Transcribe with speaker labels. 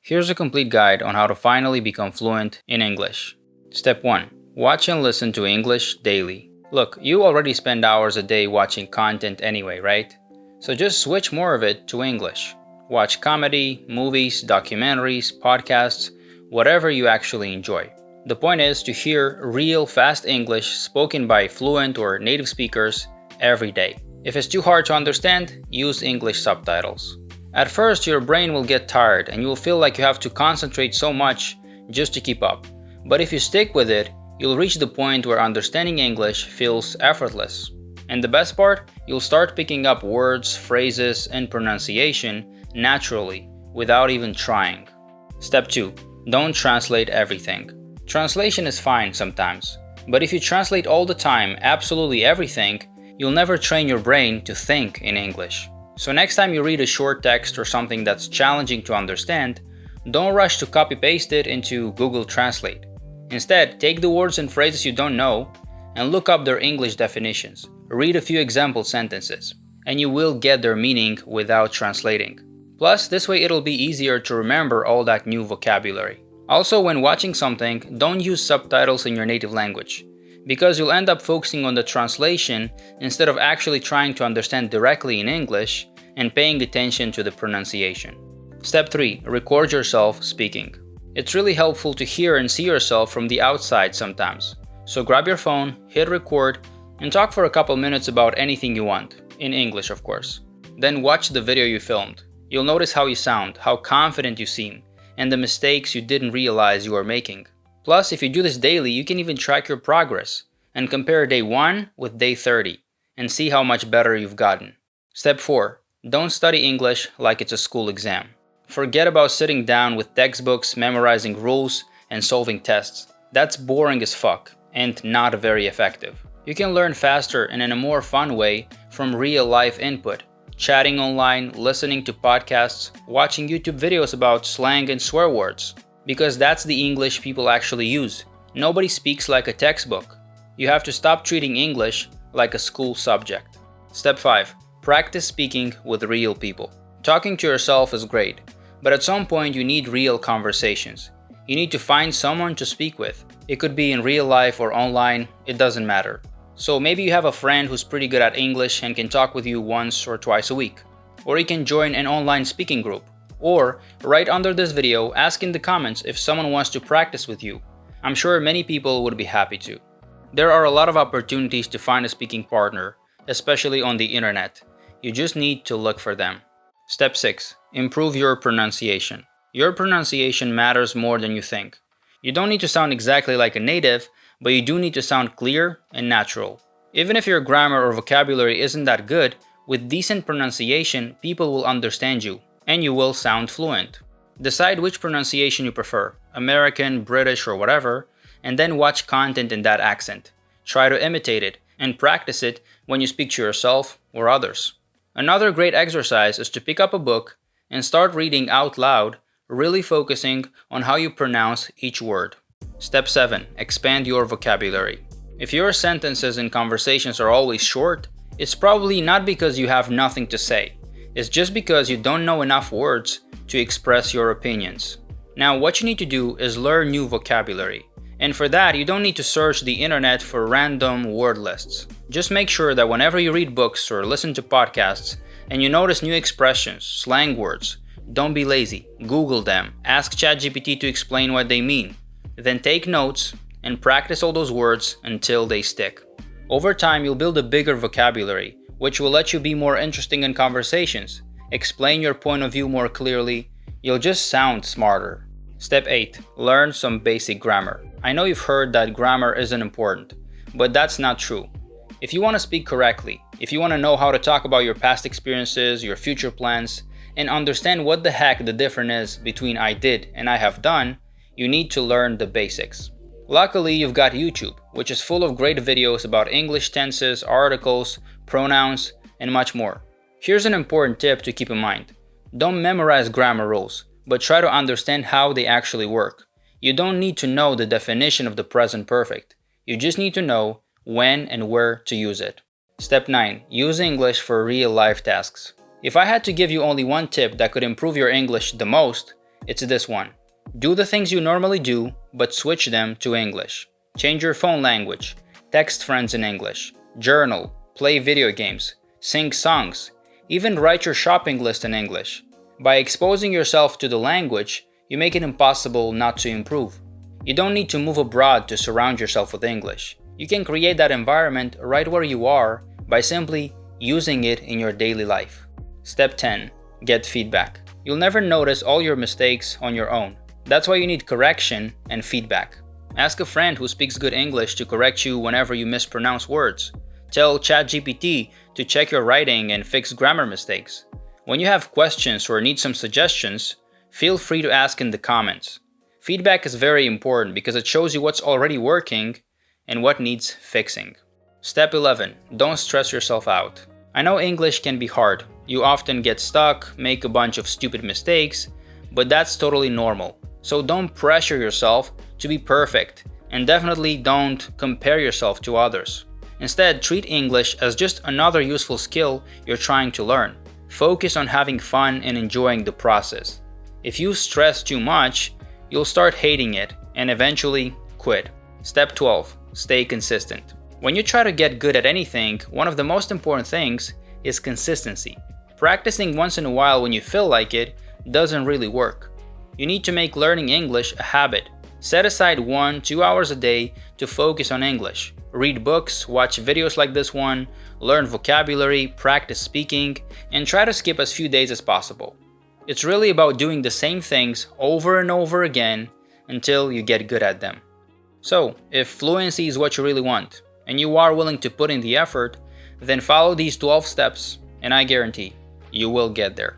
Speaker 1: Here's a complete guide on how to finally become fluent in English. Step 1. Watch and listen to English daily. Look, you already spend hours a day watching content anyway, right? So just switch more of it to English. Watch comedy, movies, documentaries, podcasts, whatever you actually enjoy. The point is to hear real fast English spoken by fluent or native speakers every day. If it's too hard to understand, use English subtitles. At first, your brain will get tired and you will feel like you have to concentrate so much just to keep up. But if you stick with it, you'll reach the point where understanding English feels effortless. And the best part, you'll start picking up words, phrases, and pronunciation naturally, without even trying. Step 2. Don't translate everything. Translation is fine sometimes, but if you translate all the time, absolutely everything, you'll never train your brain to think in English. So next time you read a short text or something that's challenging to understand, don't rush to copy-paste it into Google Translate. Instead, take the words and phrases you don't know and look up their English definitions. Read a few example sentences, and you will get their meaning without translating. Plus, this way it'll be easier to remember all that new vocabulary. Also, when watching something, don't use subtitles in your native language, because you'll end up focusing on the translation instead of actually trying to understand directly in English and paying attention to the pronunciation. Step 3. Record yourself speaking. It's really helpful to hear and see yourself from the outside sometimes. So grab your phone, hit record, and talk for a couple minutes about anything you want, in English of course. Then watch the video you filmed. You'll notice how you sound, how confident you seem, and the mistakes you didn't realize you were making. Plus, if you do this daily, you can even track your progress and compare day 1 with day 30 and see how much better you've gotten. Step 4. Don't study English like it's a school exam. Forget about sitting down with textbooks, memorizing rules, and solving tests. That's boring as fuck and not very effective. You can learn faster and in a more fun way from real-life input, chatting online, listening to podcasts, watching YouTube videos about slang and swear words. Because that's the English people actually use. Nobody speaks like a textbook. You have to stop treating English like a school subject. Step 5. Practice speaking with real people. Talking to yourself is great, but at some point you need real conversations. You need to find someone to speak with. It could be in real life or online, it doesn't matter. So maybe you have a friend who's pretty good at English and can talk with you once or twice a week. Or you can join an online speaking group. Or, right under this video, ask in the comments if someone wants to practice with you. I'm sure many people would be happy to. There are a lot of opportunities to find a speaking partner, especially on the internet. You just need to look for them. Step 6. Improve your pronunciation. Your pronunciation matters more than you think. You don't need to sound exactly like a native, but you do need to sound clear and natural. Even if your grammar or vocabulary isn't that good, with decent pronunciation, people will understand you, and you will sound fluent. Decide which pronunciation you prefer, American, British, or whatever, and then watch content in that accent. Try to imitate it, and practice it when you speak to yourself or others. Another great exercise is to pick up a book and start reading out loud, really focusing on how you pronounce each word. Step 7. Expand your vocabulary. If your sentences and conversations are always short, it's probably not because you have nothing to say. It's just because you don't know enough words to express your opinions. Now, what you need to do is learn new vocabulary. And for that, you don't need to search the internet for random word lists. Just make sure that whenever you read books or listen to podcasts and you notice new expressions, slang words, don't be lazy. Google them. Ask ChatGPT to explain what they mean. Then take notes and practice all those words until they stick. Over time, you'll build a bigger vocabulary, which will let you be more interesting in conversations, explain your point of view more clearly. You'll just sound smarter. Step 8. Learn some basic grammar. I know you've heard that grammar isn't important, but that's not true. If you want to speak correctly, if you want to know how to talk about your past experiences, your future plans, and understand what the heck the difference is between I did and I have done, you need to learn the basics. Luckily, you've got YouTube, which is full of great videos about English tenses, articles, pronouns, and much more. Here's an important tip to keep in mind. Don't memorize grammar rules, but try to understand how they actually work. You don't need to know the definition of the present perfect. You just need to know when and where to use it. Step 9. Use English for real-life tasks. If I had to give you only one tip that could improve your English the most, It's this one. Do the things you normally do, but switch them to English. Change your phone language. Text friends in English. Journal. Play video games. Sing songs. Even write your shopping list in English. By exposing yourself to the language, you make it impossible not to improve. You don't need to move abroad to surround yourself with English. You can create that environment right where you are by simply using it in your daily life. Step 10. Get feedback. You'll never notice all your mistakes on your own. That's why you need correction and feedback. Ask a friend who speaks good English to correct you whenever you mispronounce words. Tell ChatGPT to check your writing and fix grammar mistakes. When you have questions or need some suggestions, feel free to ask in the comments. Feedback is very important because it shows you what's already working and what needs fixing. Step 11. Don't stress yourself out. I know English can be hard. You often get stuck, make a bunch of stupid mistakes, but that's totally normal. So don't pressure yourself to be perfect, and definitely don't compare yourself to others. Instead, treat English as just another useful skill you're trying to learn. Focus on having fun and enjoying the process. If you stress too much, you'll start hating it and eventually quit. Step 12. Stay consistent. When you try to get good at anything, one of the most important things is consistency. Practicing once in a while when you feel like it doesn't really work. You need to make learning English a habit. Set aside 1-2 hours a day to focus on English. Read books, watch videos like this one, learn vocabulary, practice speaking, and try to skip as few days as possible. It's really about doing the same things over and over again until you get good at them. So, if fluency is what you really want, and you are willing to put in the effort, then follow these 12 steps, and I guarantee you will get there.